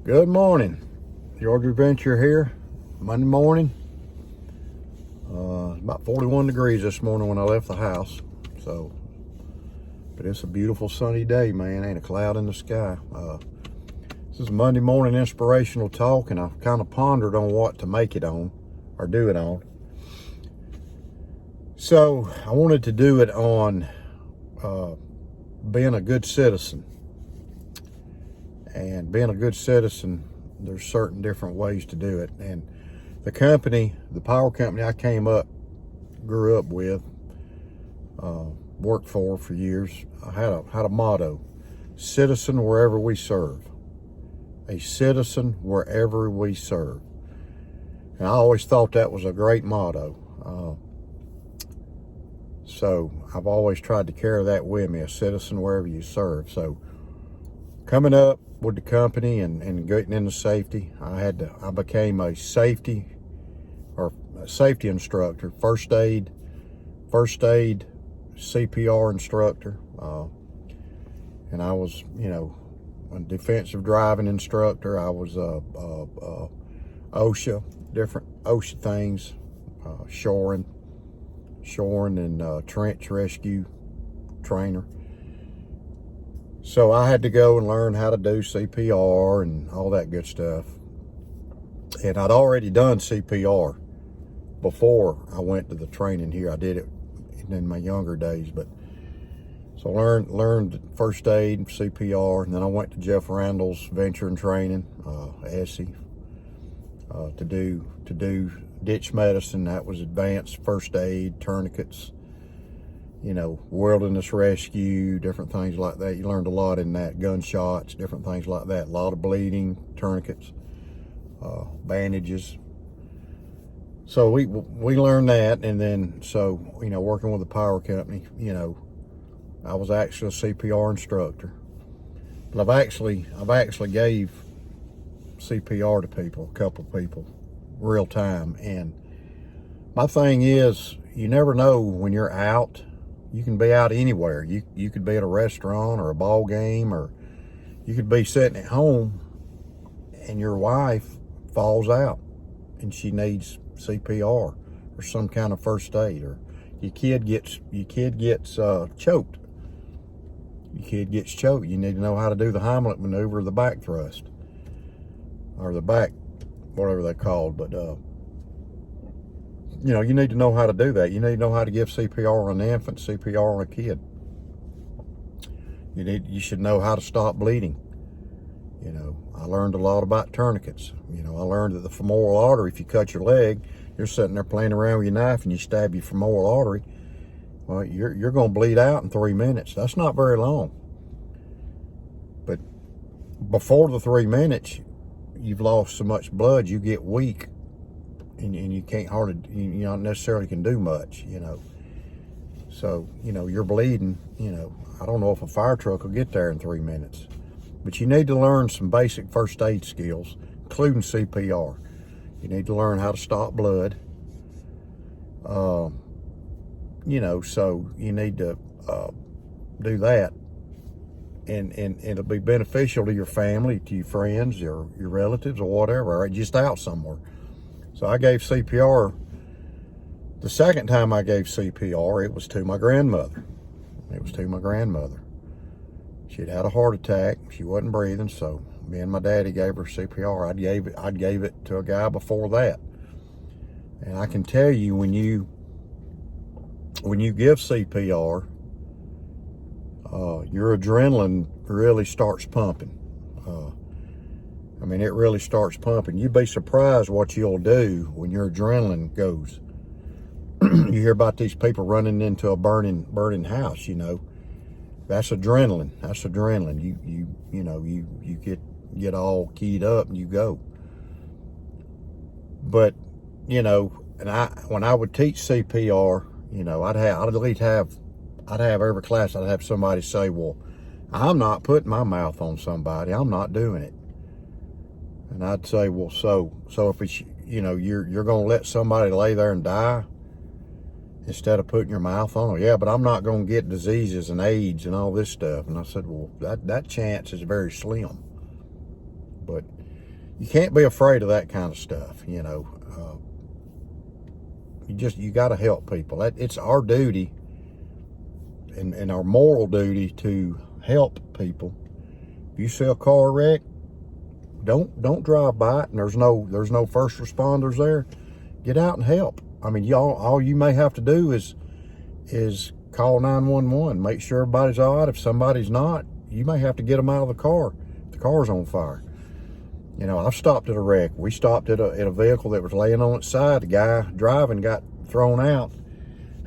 Good morning. George Adventure here. Monday morning. About 41 degrees this morning when I left the house. But it's a beautiful sunny day, man. Ain't a cloud in the sky. This is a Monday morning inspirational talk, and I've kind of pondered on what to make it on or do it on. So I wanted to do it on being a good citizen. And being a good citizen, there's certain different ways to do it. And the company, the power company I grew up with, worked for years, I had a motto: citizen wherever we serve. A citizen wherever we serve. And I always thought that was a great motto. So I've always tried to carry that with me: a citizen wherever you serve. So coming up with the company and getting into safety, I became a safety instructor, first aid, CPR instructor, and I was, a defensive driving instructor. I was OSHA, different OSHA things, shoring and trench rescue trainer. So I had to go and learn how to do CPR and all that good stuff. And I'd already done CPR before I went to the training here. I did it in my younger days, so I learned first aid and CPR, and then I went to Jeff Randall's Venture and Training, ESSE, to do ditch medicine. That was advanced first aid, tourniquets, wilderness rescue, different things like that. You learned a lot in that, gunshots, different things like that. A lot of bleeding, tourniquets, bandages. So we learned that, and then working with the power company, I was actually a CPR instructor. But I've actually gave CPR to people, a couple people, real time. And my thing is, you never know when you're out. You can be out anywhere. You could be at a restaurant or a ball game, or you could be sitting at home and your wife falls out and she needs CPR or some kind of first aid, or your kid gets choked. Your kid gets choked. You need to know how to do the Heimlich maneuver, the back thrust, or the back, whatever they're called. But you need to know how to do that. You need to know how to give CPR on an infant, CPR on a kid. You should know how to stop bleeding. I learned a lot about tourniquets. I learned that the femoral artery, if you cut your leg, you're sitting there playing around with your knife and you stab your femoral artery, well, you're going to bleed out in 3 minutes. That's not very long. But before the 3 minutes, you've lost so much blood, you get weak. And you can't hardly, you not necessarily can do much, So, you're bleeding, I don't know if a fire truck will get there in 3 minutes. But you need to learn some basic first aid skills, including CPR. You need to learn how to stop blood. So you need to do that. And it'll be beneficial to your family, to your friends, or your relatives, or whatever, or just out somewhere. So I gave CPR. The second time I gave CPR, it was to my grandmother. She'd had a heart attack. She wasn't breathing, so me and my daddy gave her CPR. I'd gave it to a guy before that. And I can tell you, when you give CPR, your adrenaline really starts pumping. It really starts pumping. You'd be surprised what you'll do when your adrenaline goes. You hear about these people running into a burning house, That's adrenaline. You get all keyed up and you go. But, when I would teach CPR, I'd have every class, I'd have somebody say, well, I'm not putting my mouth on somebody. I'm not doing it. And I'd say, well, so if it's, you're going to let somebody lay there and die instead of putting your mouth on them? Yeah, but I'm not going to get diseases and AIDS and all this stuff. And I said, well, that chance is very slim. But you can't be afraid of that kind of stuff, you know. You got to help people. It's our duty and our moral duty to help people. If you see a car wreck, don't drive by it and there's no first responders there. Get out and help. I mean, all you may have to do is call 911. Make sure everybody's all right. If somebody's not, you may have to get them out of the car if the car's on fire. You know, I've stopped at a wreck. We stopped at a vehicle that was laying on its side. The guy driving got thrown out.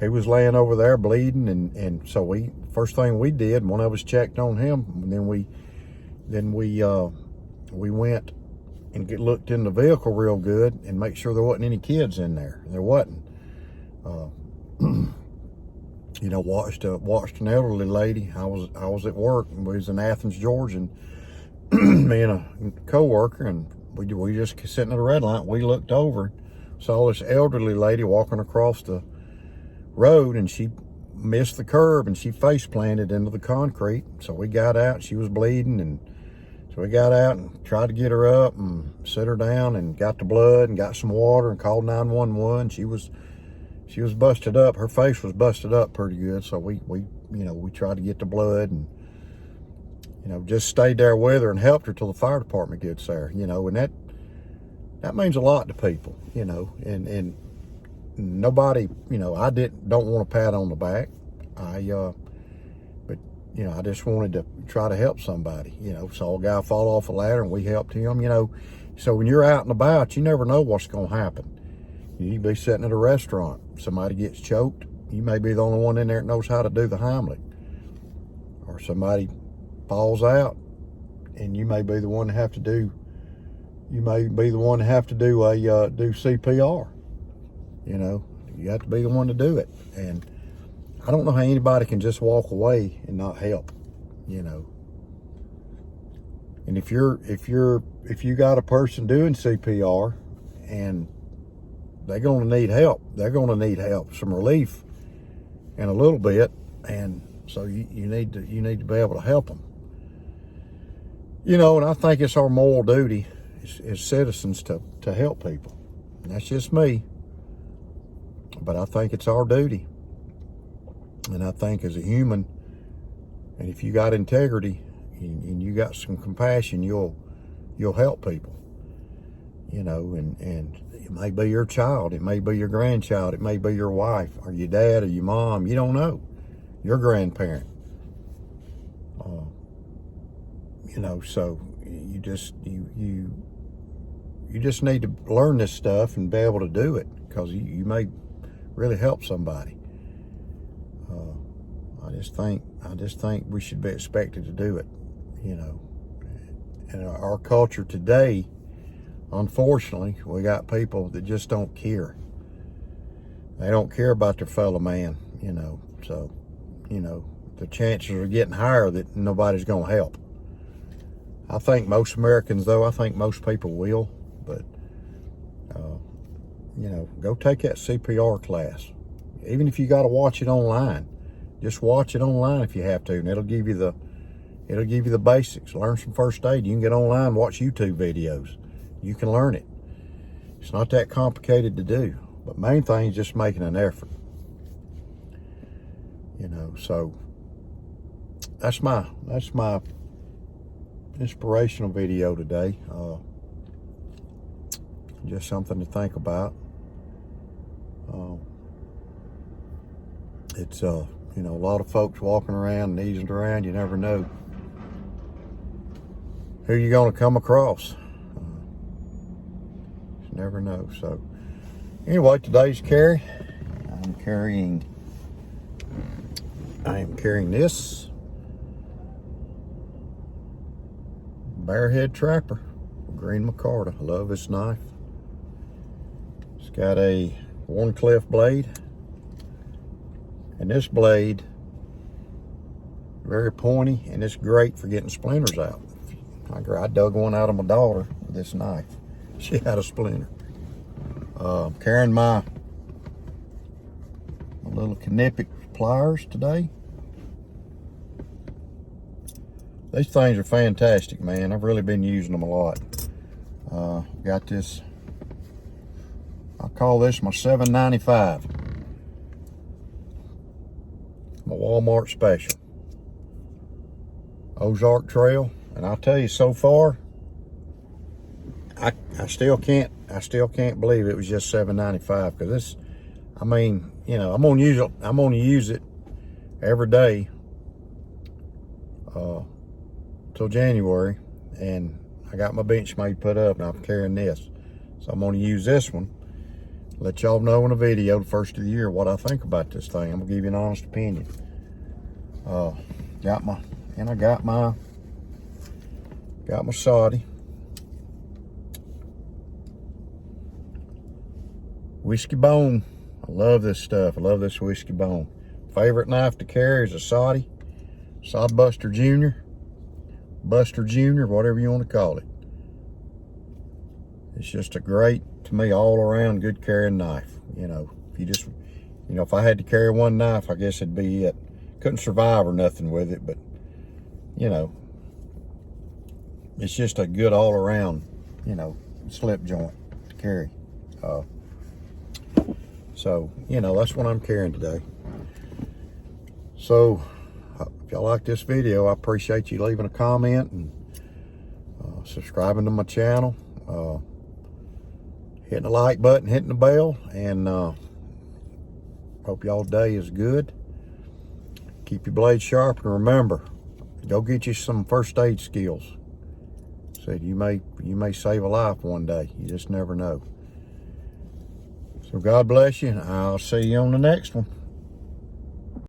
He was laying over there bleeding, and so first thing we did, one of us checked on him, and then we went and looked in the vehicle real good and make sure there wasn't any kids in there. There wasn't. You know, watched an elderly lady. I was at work, and we was in Athens, Georgia, and me and a co-worker, and we just sitting at a red light. We looked over, saw this elderly lady walking across the road, and she missed the curb and she face planted into the concrete. So we got out. She was bleeding, and so we got out and tried to get her up and sit her down and got the blood and got some water and called 911. She was busted up. Her face was busted up pretty good. So we tried to get the blood and, you know, just stayed there with her and helped her till the fire department gets there, you know, and that means a lot to people, you know, and nobody, you know, don't want a pat on the back. But, you know, I just wanted to try to help somebody, you know. Saw a guy fall off a ladder and we helped him, you know. So when you're out and about, you never know what's going to happen. You be sitting at a restaurant, somebody gets choked, you may be the only one in there that knows how to do the Heimlich. Or somebody falls out and you may be the one to have to do do CPR. You know, you have to be the one to do it. And I don't know how anybody can just walk away and not help, you know. And if you got a person doing CPR and they're going to need help, some relief in a little bit, and so you need to be able to help them. You know, and I think it's our moral duty as citizens to help people. And that's just me. But I think it's our duty. And I think as a human, and if you got integrity and you got some compassion, you'll help people. You know, and it may be your child, it may be your grandchild, it may be your wife or your dad or your mom, you don't know, your grandparent. You know, so you just need to learn this stuff and be able to do it, because you may really help somebody. I just think we should be expected to do it, you know. And our culture today, unfortunately, we got people that just don't care. They don't care about their fellow man, you know. So, you know, the chances are getting higher that nobody's going to help. I think most Americans, though, I think most people will, but, you know, go take that CPR class. Even if you got to watch it online, just watch it online if you have to, and it'll give you the basics. Learn some first aid. You can get online, watch YouTube videos. You can learn it. It's not that complicated to do, but main thing is just making an effort. You know, so that's my inspirational video today. Just something to think about. It's you know, a lot of folks walking around and easing around. You never know who you're going to come across. You never know. So anyway, today's carry, I am carrying this Bearhead Trapper, Green Micarta. I love this knife. It's got a Wharncliffe blade, and this blade very pointy, and it's great for getting splinters out. I dug one out of my daughter with this knife. She had a splinter. I'm carrying my little Knipex pliers today. These things are fantastic, man. I've really been using them a lot. Got this, I call this my $7.95. My Walmart special. Ozark Trail. And I'll tell you, so far, I still can't believe it was just $7.95, because this, I mean, you know, I'm gonna use it every day till January, and I got my Benchmade put up, and I'm carrying this, so I'm gonna use this one. Let y'all know in a video the first of the year what I think about this thing. I'm gonna give you an honest opinion. I got my Saudi Whiskey Bone. I love this stuff. I love this Whiskey Bone. Favorite knife to carry is a Saudi Buster Jr., whatever you want to call it. It's just a great, to me, all around good carrying knife. You know, if you just, you know, if I had to carry one knife, I guess it'd be it. Couldn't survive or nothing with it, but you know, it's just a good all around, you know, slip joint to carry. So, you know, that's what I'm carrying today. So, if y'all like this video, I appreciate you leaving a comment and subscribing to my channel, hitting the like button, hitting the bell, and hope y'all day is good. Keep your blade sharp, and remember, go get you some first aid skills. Said you may save a life one day. You just never know. So God bless you, and I'll see you on the next one.